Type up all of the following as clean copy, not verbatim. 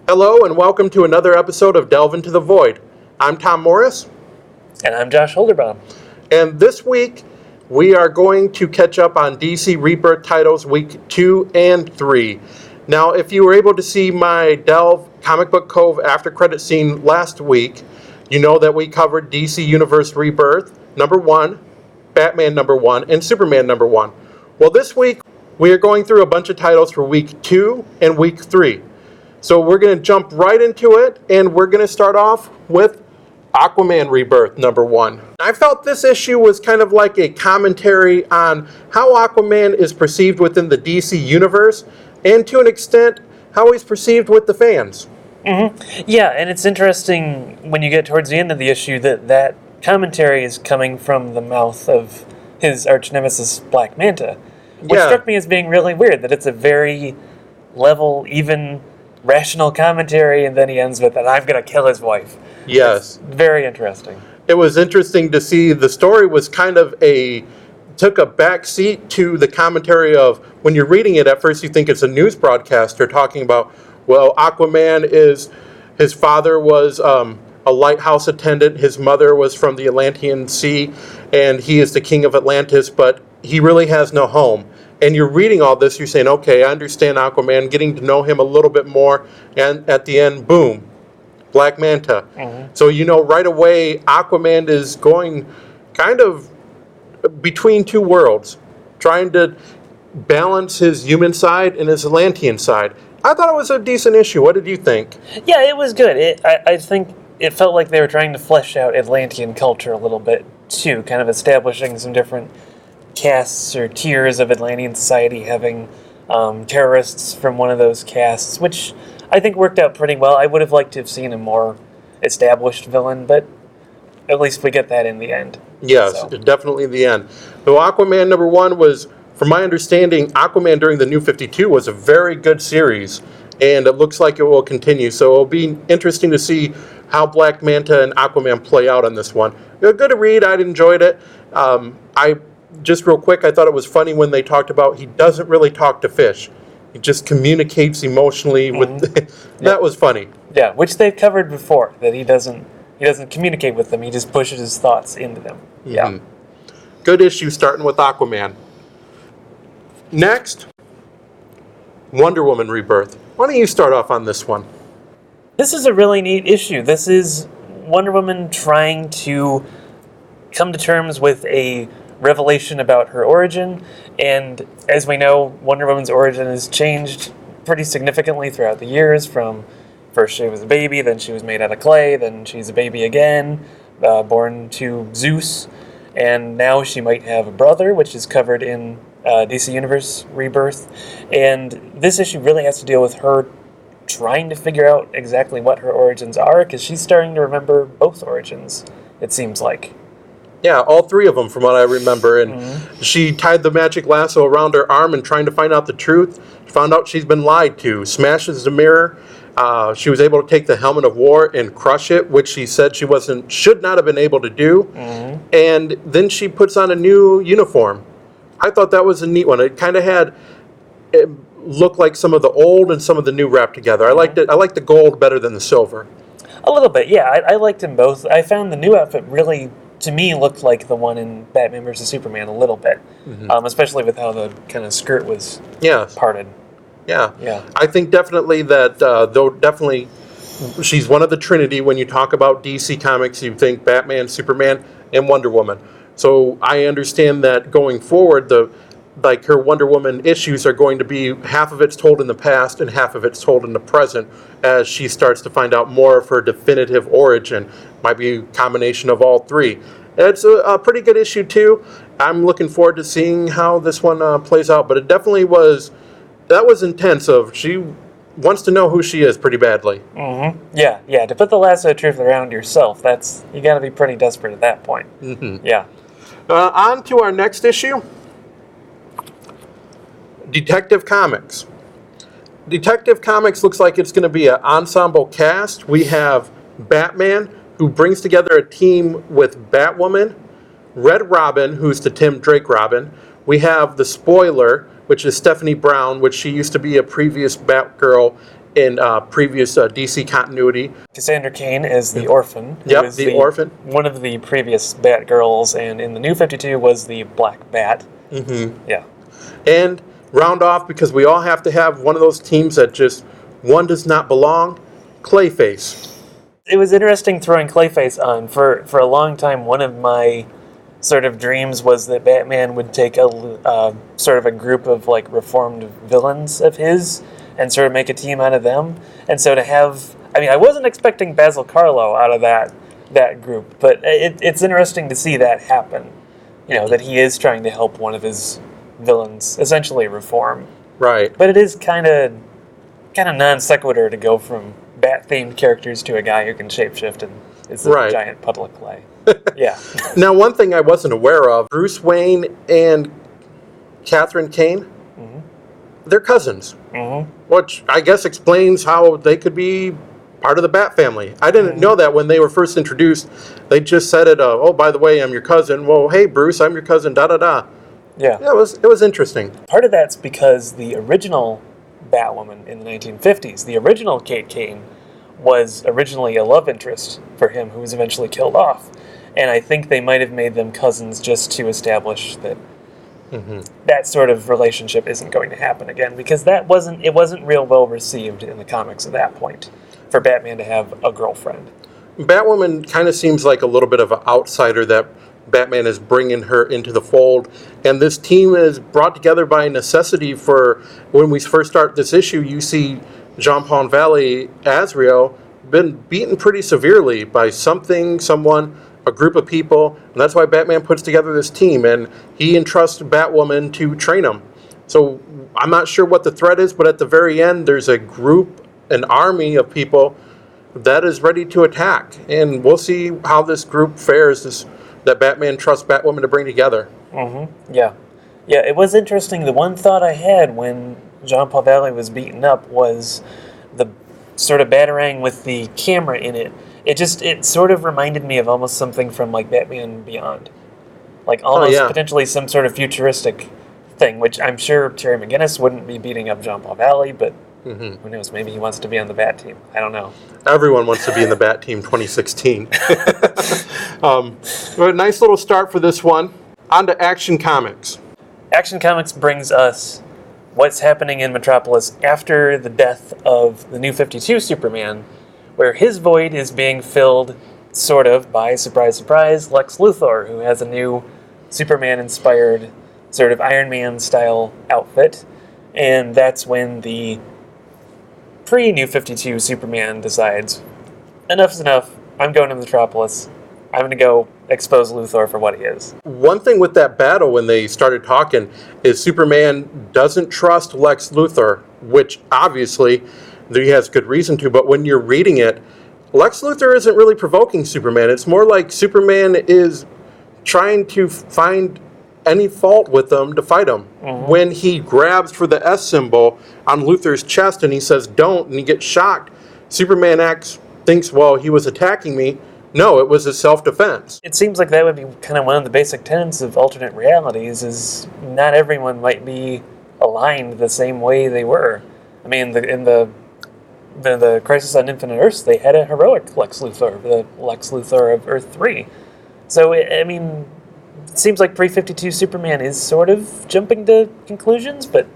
Hello and welcome to another episode of Delve into the Void. I'm Tom Morris. And I'm Josh Holderbaum. And this week we are going to catch up on DC Rebirth titles week 2 and 3. Now, if you were able to see my Delve Comic Book Cove after credit scene last week, you know that we covered DC Universe Rebirth number 1, Batman number 1, and Superman number 1. Well, this week we are going through a bunch of titles for week 2 and week 3. So we're going to jump right into it, and we're going to start off with Aquaman Rebirth number 1. I felt this issue was kind of like a commentary on how Aquaman is perceived within the DC universe, and to an extent, how he's perceived with the fans. Mm-hmm. Yeah, and it's interesting when you get towards the end of the issue that commentary is coming from the mouth of his arch nemesis Black Manta, which struck me as being really weird, that it's a very level, even rational commentary, and then he ends with, and I'm going to kill his wife. Yes. It's very interesting. It was interesting to see the story was kind of took a back seat to the commentary of, when you're reading it, at first you think it's a news broadcaster talking about, well, Aquaman his father was a lighthouse attendant, his mother was from the Atlantean Sea, and he is the king of Atlantis, but he really has no home. And you're reading all this, you're saying, okay, I understand Aquaman, getting to know him a little bit more, and at the end, boom, Black Manta. Mm-hmm. So you know right away Aquaman is going kind of between two worlds, trying to balance his human side and his Atlantean side. I thought it was a decent issue. What did you think? Yeah, it was good. I think it felt like they were trying to flesh out Atlantean culture a little bit, too, kind of establishing some different castes or tiers of Atlantean society, having terrorists from one of those castes, which I think worked out pretty well. I would have liked to have seen a more established villain, but at least we get that in the end. Yes, definitely in the end. So Aquaman number 1 was, from my understanding, Aquaman during the New 52 was a very good series, and it looks like it will continue. So it'll be interesting to see how Black Manta and Aquaman play out on this one. Good to read. I enjoyed it. Just real quick, I thought it was funny when they talked about he doesn't really talk to fish. He just communicates emotionally with... That was funny. Yeah, which they've covered before, that he doesn't communicate with them, he just pushes his thoughts into them. Mm-hmm. Yeah. Good issue starting with Aquaman. Next, Wonder Woman Rebirth. Why don't you start off on this one? This is a really neat issue. This is Wonder Woman trying to come to terms with a revelation about her origin, and as we know, Wonder Woman's origin has changed pretty significantly throughout the years. From first she was a baby, then she was made out of clay, then she's a baby again, born to Zeus, and now she might have a brother, which is covered in DC Universe Rebirth. And this issue really has to deal with her trying to figure out exactly what her origins are, because she's starting to remember both origins, it seems like. Yeah, all three of them from what I remember. And she tied the magic lasso around her arm and trying to find out the truth. Found out she's been lied to. Smashes the mirror. She was able to take the helmet of war and crush it, which she said she should not have been able to do. And then she puts on a new uniform. I thought that was a neat one. It kind of looked like some of the old and some of the new wrapped together. I liked it. I liked the gold better than the silver. A little bit, yeah. I liked them both. I found the new outfit really, to me, looked like the one in Batman vs. Superman a little bit, especially with how the kind of skirt was parted. Yeah. I think definitely that, she's one of the Trinity. When you talk about DC Comics, you think Batman, Superman, and Wonder Woman. So I understand that going forward, her Wonder Woman issues are going to be half of it's told in the past and half of it's told in the present, as she starts to find out more of her definitive origin. Might be a combination of all three. It's a pretty good issue too. I'm looking forward to seeing how this one plays out, but it definitely was intense. She wants to know who she is pretty badly. Yeah. To put the lasso of truth around yourself, you got to be pretty desperate at that point. Yeah. On to our next issue. Detective Comics. Detective Comics looks like it's going to be an ensemble cast. We have Batman, who brings together a team with Batwoman, Red Robin, who's the Tim Drake Robin. We have the Spoiler, which is Stephanie Brown, which she used to be a previous Batgirl in previous DC continuity. Cassandra Cain as the Orphan. Who Yep, is the Orphan. One of the previous Batgirls, and in the New 52 was the Black Bat. Mm-hmm. Yeah. And round off, because we all have to have one of those teams that just one does not belong, Clayface. It was interesting throwing Clayface on. For a long time, one of my sort of dreams was that Batman would take a sort of a group of like reformed villains of his and sort of make a team out of them. And so to have, I mean, I wasn't expecting Basil Karlo out of that group, but it's interesting to see that happen. You know, that he is trying to help one of his villains essentially reform. Right. But it is kind of non sequitur to go from bat-themed characters to a guy who can shapeshift and is a giant puddle of clay. Yeah. Now, one thing I wasn't aware of, Bruce Wayne and Catherine Kane, they're cousins, which I guess explains how they could be part of the Bat family. I didn't know that when they were first introduced. They just said it, oh, by the way, I'm your cousin. Well, hey, Bruce, I'm your cousin, da-da-da. Yeah. Yeah, it was interesting. Part of that's because the original Batwoman in the 1950s, the original Kate Kane, was originally a love interest for him who was eventually killed off. And I think they might have made them cousins just to establish that that sort of relationship isn't going to happen again, because it wasn't real well received in the comics at that point for Batman to have a girlfriend. Batwoman kind of seems like a little bit of an outsider that Batman is bringing her into the fold, and this team is brought together by necessity. For when we first start this issue, you see Jean-Paul Valley, Azrael, been beaten pretty severely by someone, a group of people, and that's why Batman puts together this team, and he entrusts Batwoman to train him. So I'm not sure what the threat is, but at the very end, there's a group, an army of people that is ready to attack, and we'll see how this group fares, that Batman trusts Batwoman to bring together. Yeah. Yeah, it was interesting. The one thought I had when Jean-Paul Valley was beaten up was the sort of Batarang with the camera in it. It sort of reminded me of almost something from like Batman Beyond. Like almost potentially some sort of futuristic thing, which I'm sure Terry McGinnis wouldn't be beating up Jean-Paul Valley, but who knows, maybe he wants to be on the Bat team. I don't know. Everyone wants to be in the Bat team 2016. A nice little start for this one. On to Action Comics. Action Comics brings us what's happening in Metropolis after the death of the New 52 Superman, where his void is being filled, sort of, by, surprise, surprise, Lex Luthor, who has a new Superman-inspired, sort of Iron Man-style outfit. And that's when the pre-New 52 Superman decides, enough's enough, I'm going to Metropolis. I'm going to go expose Luthor for what he is. One thing with that battle when they started talking is Superman doesn't trust Lex Luthor, which obviously he has good reason to, but when you're reading it, Lex Luthor isn't really provoking Superman. It's more like Superman is trying to find any fault with them to fight him. When he grabs for the S symbol on Luthor's chest and he says don't, and he gets shocked, Superman thinks, well, he was attacking me. No, it was a self-defense. It seems like that would be kind of one of the basic tenets of alternate realities, is not everyone might be aligned the same way they were. I mean, in the Crisis on Infinite Earths, they had a heroic Lex Luthor, the Lex Luthor of Earth 3. So, it seems like pre-52 Superman is sort of jumping to conclusions, but,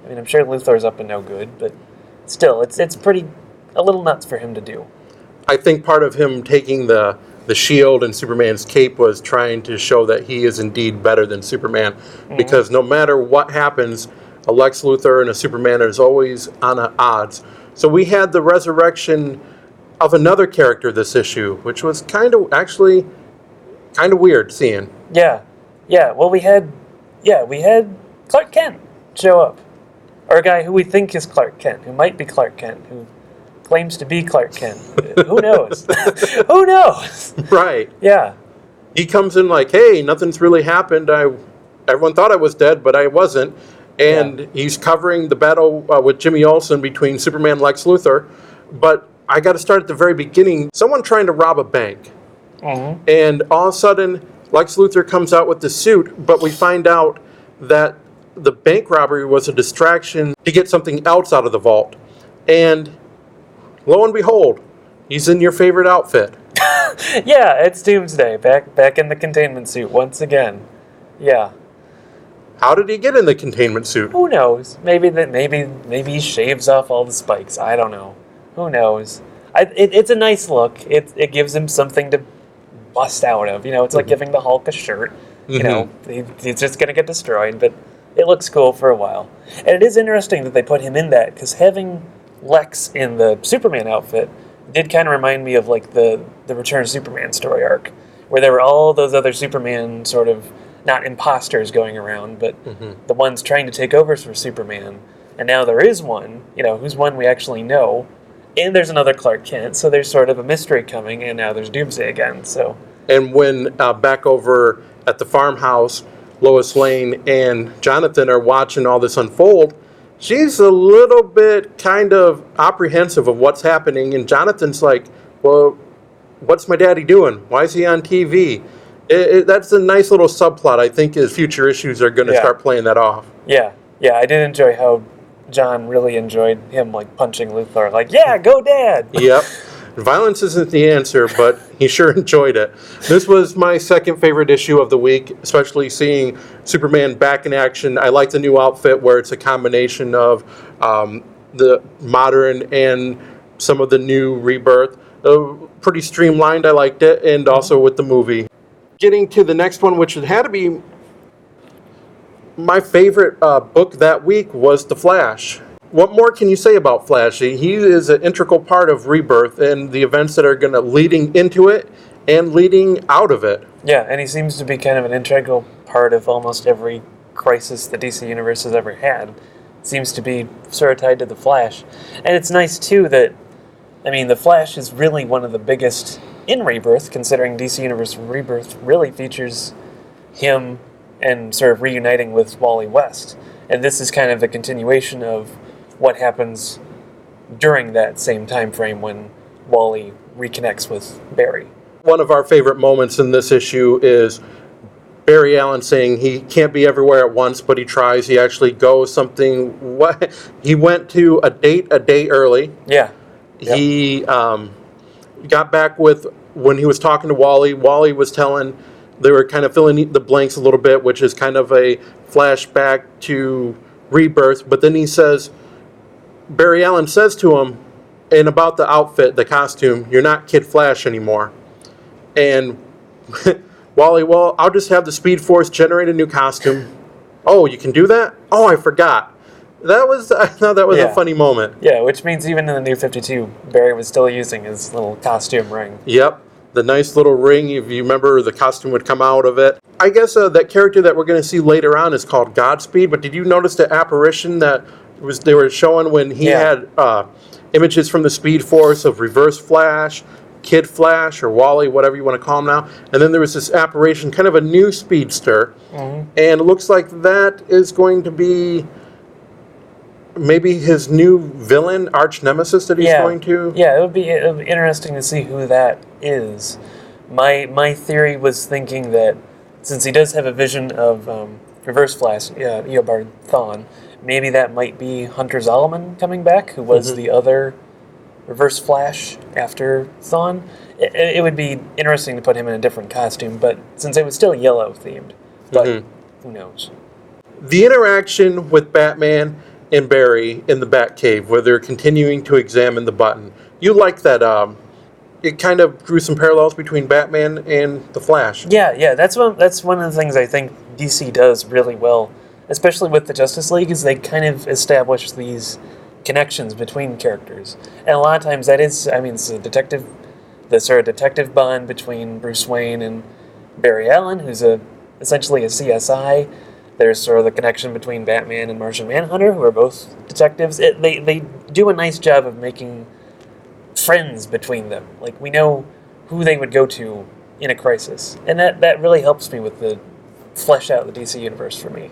I'm sure Luthor's up to no good, but still, it's a little nuts for him to do. I think part of him taking the shield and Superman's cape was trying to show that he is indeed better than Superman, because no matter what happens, a Lex Luthor and a Superman is always on odds. So we had the resurrection of another character this issue, which was kind of weird seeing. Yeah. Well, we had Clark Kent show up, or a guy who we think is Clark Kent, who might be Clark Kent, who claims to be Clark Kent. Who knows? Who knows? Right. Yeah. He comes in like, hey, nothing's really happened. Everyone thought I was dead, but I wasn't. And he's covering the battle with Jimmy Olsen between Superman and Lex Luthor. But I got to start at the very beginning. Someone trying to rob a bank. And all of a sudden, Lex Luthor comes out with the suit, but we find out that the bank robbery was a distraction to get something else out of the vault. And lo and behold, he's in your favorite outfit. Yeah, it's Doomsday, back in the containment suit once again. Yeah. How did he get in the containment suit? Who knows? Maybe he shaves off all the spikes. I don't know. Who knows? It's a nice look. It gives him something to bust out of. It's like giving the Hulk a shirt. He's just gonna get destroyed, but it looks cool for a while. And it is interesting that they put him in that, because having Lex in the Superman outfit did kind of remind me of like the Return of Superman story arc, where there were all those other Superman sort of, not imposters going around, but the ones trying to take over for Superman. And now there is one, who's one we actually know. And there's another Clark Kent, so there's sort of a mystery coming, and now there's Doomsday again, so. And when back over at the farmhouse, Lois Lane and Jonathan are watching all this unfold, she's a little bit kind of apprehensive of what's happening, and Jonathan's like, well, what's my daddy doing? Why is he on TV? That's a nice little subplot. I think his future issues are going to start playing that off. Yeah, I did enjoy how John really enjoyed him like punching Luthor. Like, yeah, go Dad! Yep. Violence isn't the answer, but he sure enjoyed it. This was my second favorite issue of the week, especially seeing Superman back in action. I like the new outfit where it's a combination of the modern and some of the new Rebirth. Pretty streamlined, I liked it, and also with the movie. Getting to the next one, which had to be my favorite book that week, was The Flash. What more can you say about Flash? He is an integral part of Rebirth and the events that are going to leading into it and leading out of it. Yeah, and he seems to be kind of an integral part of almost every crisis the DC Universe has ever had. Seems to be sort of tied to the Flash. And it's nice, too, that, the Flash is really one of the biggest in Rebirth, considering DC Universe Rebirth really features him and sort of reuniting with Wally West. And this is kind of the continuation of what happens during that same time frame when Wally reconnects with Barry. One of our favorite moments in this issue is Barry Allen saying he can't be everywhere at once, but he tries. He actually goes he went to a date a day early. Yeah. Yep. He got back with, when he was talking to Wally, Wally was telling, they were kind of filling the blanks a little bit, which is kind of a flashback to Rebirth. But then Barry Allen says to him, and about the outfit, the costume, you're not Kid Flash anymore. And Wally, well, I'll just have the Speed Force generate a new costume. Oh, you can do that? Oh, I forgot. I thought that was a funny moment. Yeah, which means even in the New 52, Barry was still using his little costume ring. Yep, the nice little ring. If you remember, the costume would come out of it. I guess that character that we're going to see later on is called Godspeed, but did you notice the apparition that they were showing when he had images from the Speed Force of Reverse Flash, Kid Flash, or Wally, whatever you want to call him now. And then there was this apparition, kind of a new speedster. And it looks like that is going to be maybe his new villain, arch nemesis that he's going to. Yeah, it would be interesting to see who that is. My theory was thinking that since he does have a vision of Reverse Flash, Eobard Thawne, maybe that might be Hunter Zolomon coming back, who was the other Reverse Flash after Thawne. It would be interesting to put him in a different costume, but since it was still yellow themed, but who knows? The interaction with Batman and Barry in the Batcave, where they're continuing to examine the button. You like that? It kind of drew some parallels between Batman and the Flash. Yeah, that's one of the things I think DC does really well, especially with the Justice League, is they kind of establish these connections between characters, and a lot of times that is, it's the sort of detective bond between Bruce Wayne and Barry Allen, who's essentially a CSI. There's sort of the connection between Batman and Martian Manhunter, who are both detectives. They do a nice job of making friends between them. Like, we know who they would go to in a crisis. And that really helps me with the flesh out the DC Universe for me.